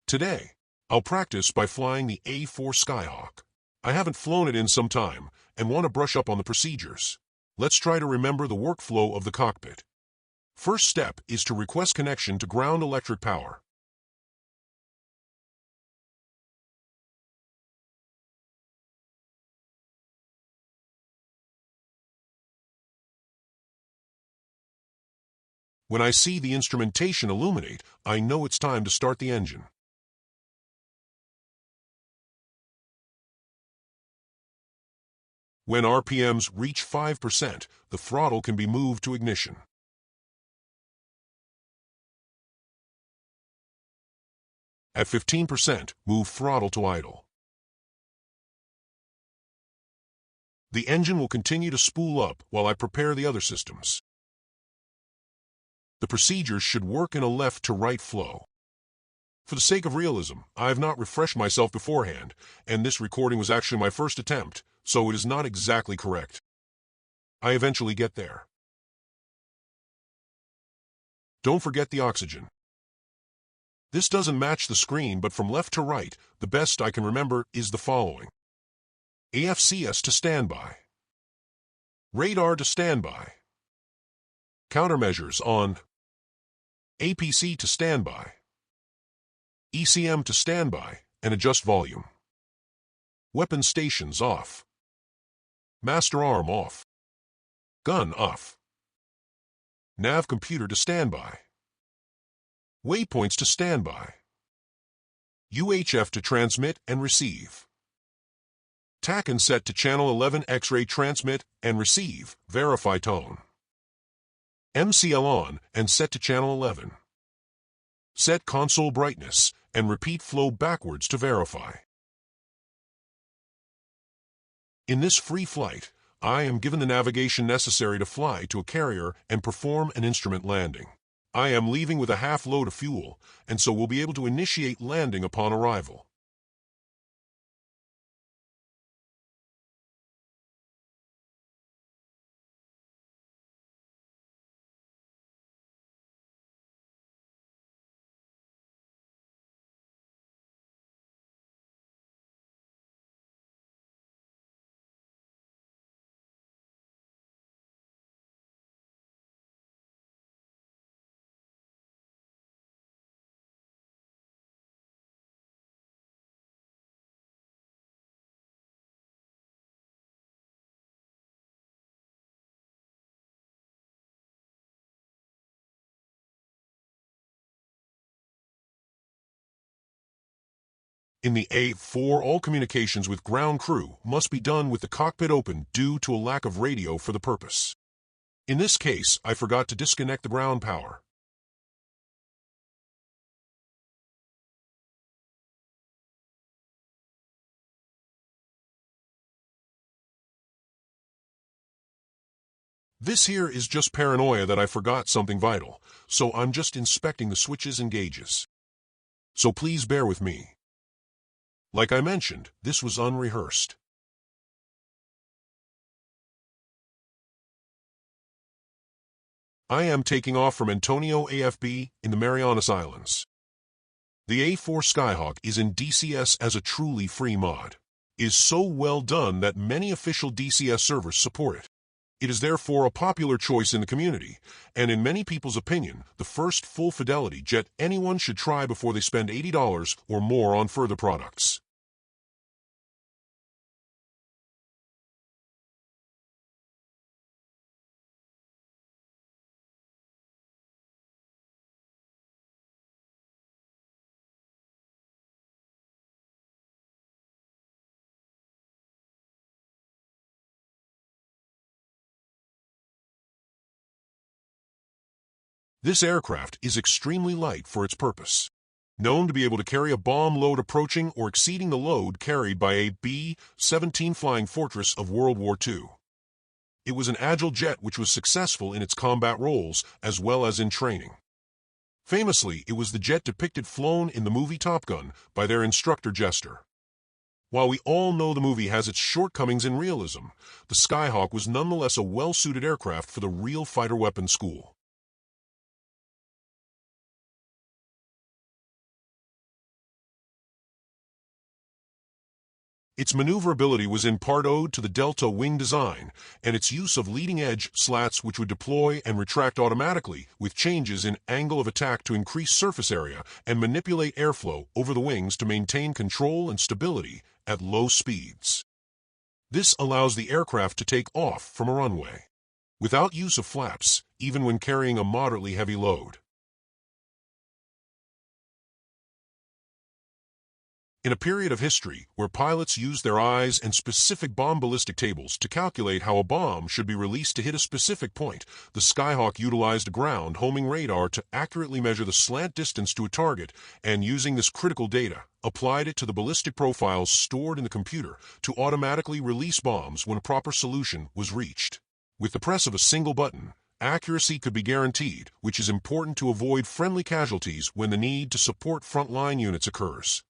Today, I'll practice by flying the A4 Skyhawk. I haven't flown it in some time and want to brush up on the procedures. Let's try to remember the workflow of the cockpit. First step is to request connection to ground electric power. When I see the instrumentation illuminate, I know it's time to start the engine. When RPMs reach 5%, the throttle can be moved to ignition. At 15%, move throttle to idle. The engine will continue to spool up while I prepare the other systems. The procedures should work in a left-to-right flow. For the sake of realism, I have not refreshed myself beforehand, and this recording was actually my first attempt, so it is not exactly correct. I eventually get there. Don't forget the oxygen. This doesn't match the screen, but from left to right, the best I can remember is the following. AFCS to standby. Radar to standby. Countermeasures on. APC to standby. ECM to standby and adjust volume. Weapon stations off. Master arm off. Gun off. Nav computer to standby. Waypoints to standby. UHF to transmit and receive. TACAN set to channel 11 X-ray transmit and receive, verify tone. MCL on and set to channel 11. Set console brightness and repeat flow backwards to verify. In this free flight, I am given the navigation necessary to fly to a carrier and perform an instrument landing. I am leaving with a half load of fuel, and so will be able to initiate landing upon arrival. In the A4, all communications with ground crew must be done with the cockpit open due to a lack of radio for the purpose. In this case, I forgot to disconnect the ground power. This here is just paranoia that I forgot something vital, so I'm just inspecting the switches and gauges. So please bear with me. Like I mentioned, this was unrehearsed. I am taking off from Antonio AFB in the Marianas Islands. The A4 Skyhawk is in DCS as a truly free mod. It is so well done that many official DCS servers support it. It is therefore a popular choice in the community, and in many people's opinion, the first full fidelity jet anyone should try before they spend $80 or more on further products. This aircraft is extremely light for its purpose. Known to be able to carry a bomb load approaching or exceeding the load carried by a B-17 Flying Fortress of World War II. It was an agile jet which was successful in its combat roles as well as in training. Famously, it was the jet depicted flown in the movie Top Gun by their instructor Jester. While we all know the movie has its shortcomings in realism, the Skyhawk was nonetheless a well-suited aircraft for the real fighter weapon school. Its maneuverability was in part owed to the delta wing design and its use of leading-edge slats which would deploy and retract automatically with changes in angle of attack to increase surface area and manipulate airflow over the wings to maintain control and stability at low speeds. This allows the aircraft to take off from a runway without use of flaps, even when carrying a moderately heavy load. In a period of history where pilots used their eyes and specific bomb ballistic tables to calculate how a bomb should be released to hit a specific point, the Skyhawk utilized a ground homing radar to accurately measure the slant distance to a target and, using this critical data, applied it to the ballistic profiles stored in the computer to automatically release bombs when a proper solution was reached. With the press of a single button, accuracy could be guaranteed, which is important to avoid friendly casualties when the need to support frontline units occurs.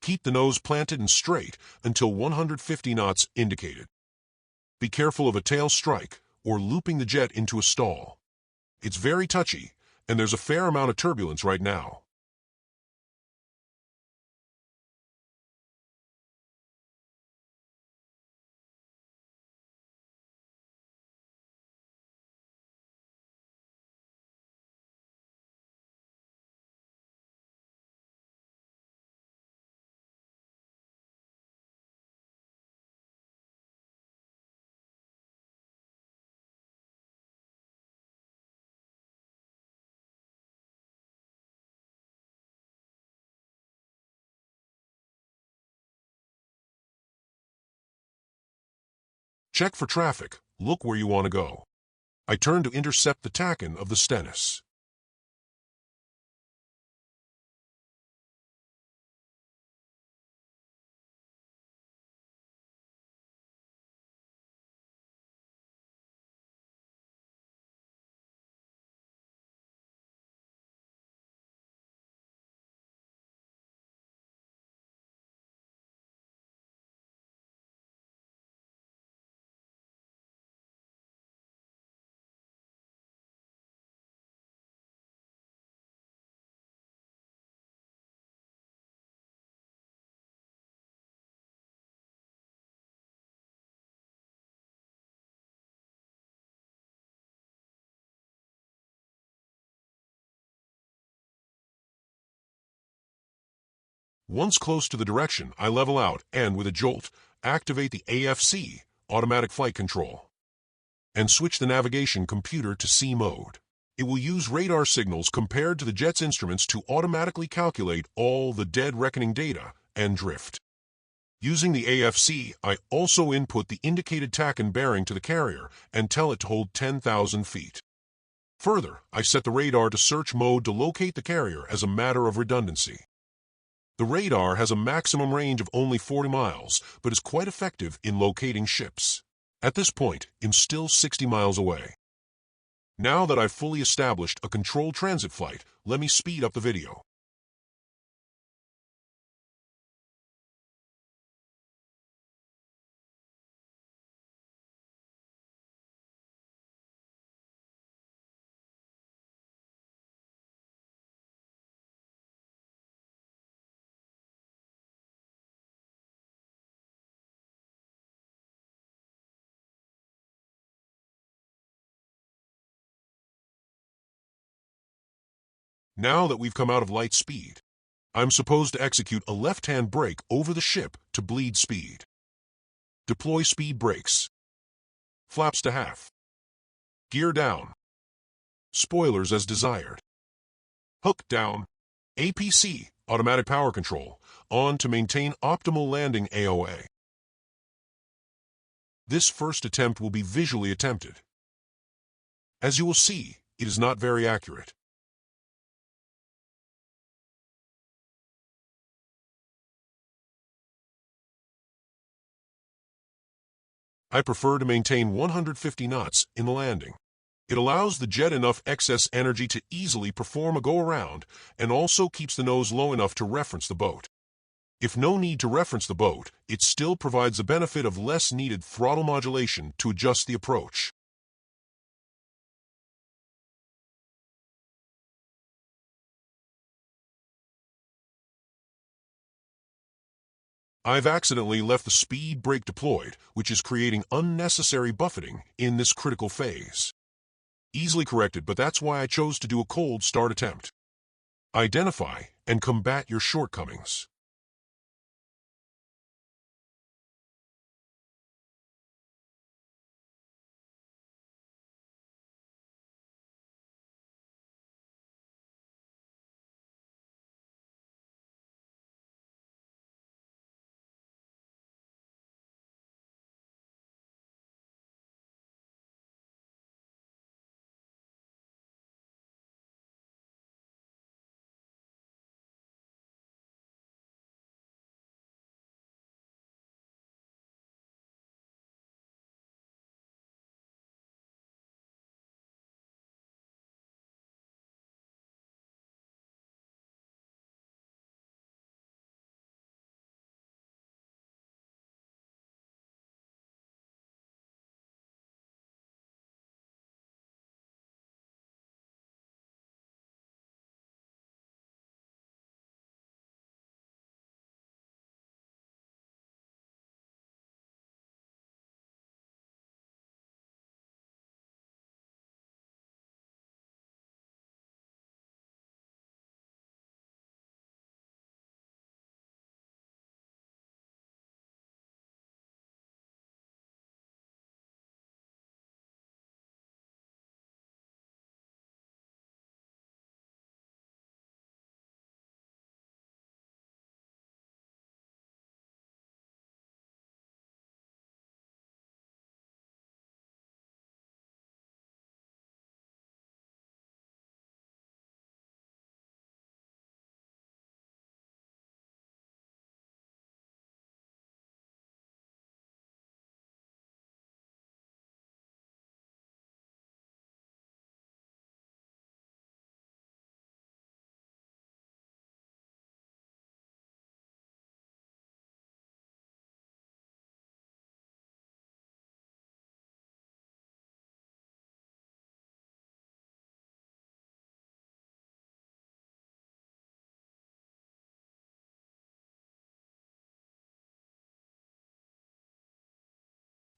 Keep the nose planted and straight until 150 knots indicated. Be careful of a tail strike or looping the jet into a stall. It's very touchy, and there's a fair amount of turbulence right now. Check for traffic. Look where you want to go. I turn to intercept the tack-in of the Stennis. Once close to the direction, I level out and, with a jolt, activate the AFC, Automatic Flight Control, and switch the navigation computer to C mode. It will use radar signals compared to the jet's instruments to automatically calculate all the dead reckoning data and drift. Using the AFC, I also input the indicated tack and bearing to the carrier and tell it to hold 10,000 feet. Further, I set the radar to search mode to locate the carrier as a matter of redundancy. The radar has a maximum range of only 40 miles, but is quite effective in locating ships. At this point, I'm still 60 miles away. Now that I've fully established a controlled transit flight, let me speed up the video. Now that we've come out of light speed, I'm supposed to execute a left-hand brake over the ship to bleed speed. Deploy speed brakes. Flaps to half. Gear down. Spoilers as desired. Hook down. APC, automatic power control, on to maintain optimal landing AOA. This first attempt will be visually attempted. As you will see, it is not very accurate. I prefer to maintain 150 knots in the landing. It allows the jet enough excess energy to easily perform a go-around and also keeps the nose low enough to reference the boat. If no need to reference the boat, it still provides the benefit of less needed throttle modulation to adjust the approach. I've accidentally left the speed brake deployed, which is creating unnecessary buffeting in this critical phase. Easily corrected, but that's why I chose to do a cold start attempt. Identify and combat your shortcomings.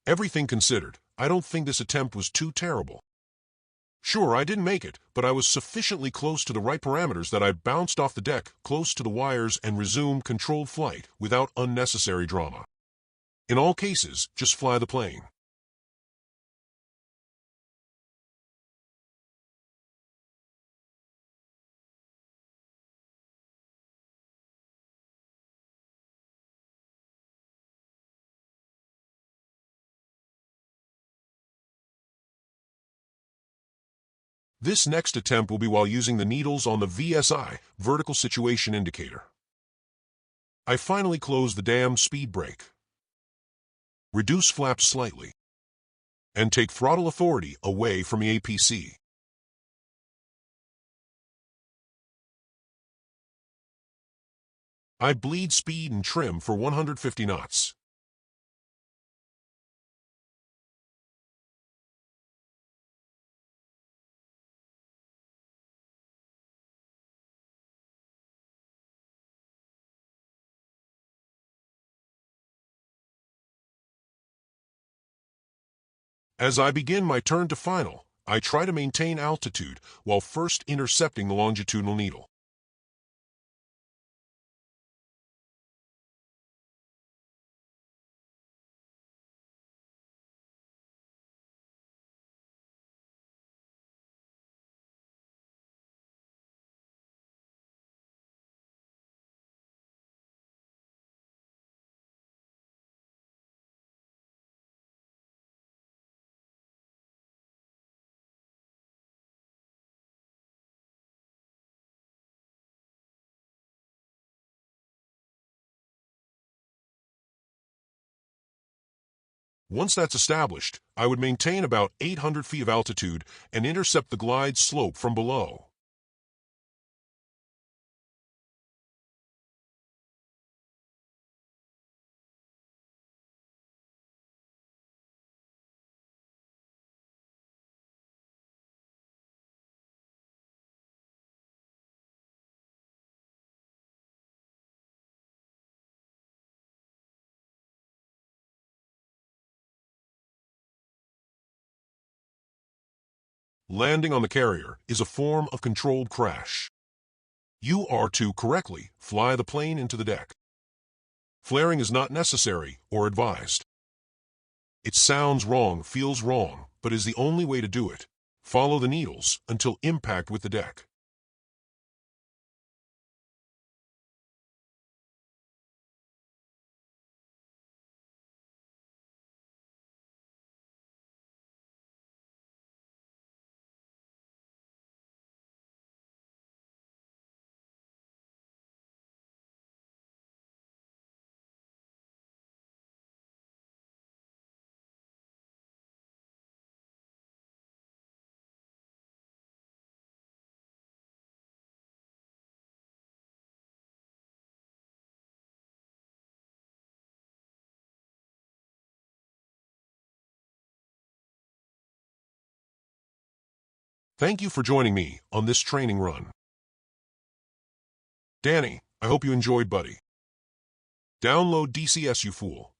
Everything considered, I don't think this attempt was too terrible. Sure, I didn't make it, but I was sufficiently close to the right parameters that I bounced off the deck close to the wires and resumed controlled flight without unnecessary drama. In all cases, just fly the plane. This next attempt will be while using the needles on the VSI, vertical situation indicator. I finally close the damn speed brake, reduce flaps slightly, and take throttle authority away from the APC. I bleed speed and trim for 150 knots. As I begin my turn to final, I try to maintain altitude while first intercepting the longitudinal needle. Once that's established, I would maintain about 800 feet of altitude and intercept the glide slope from below. Landing on the carrier is a form of controlled crash. You are to correctly fly the plane into the deck. Flaring is not necessary or advised. It sounds wrong, feels wrong, but is the only way to do it. Follow the needles until impact with the deck. Thank you for joining me on this training run. Danny, I hope you enjoyed, buddy. Download DCS, you fool.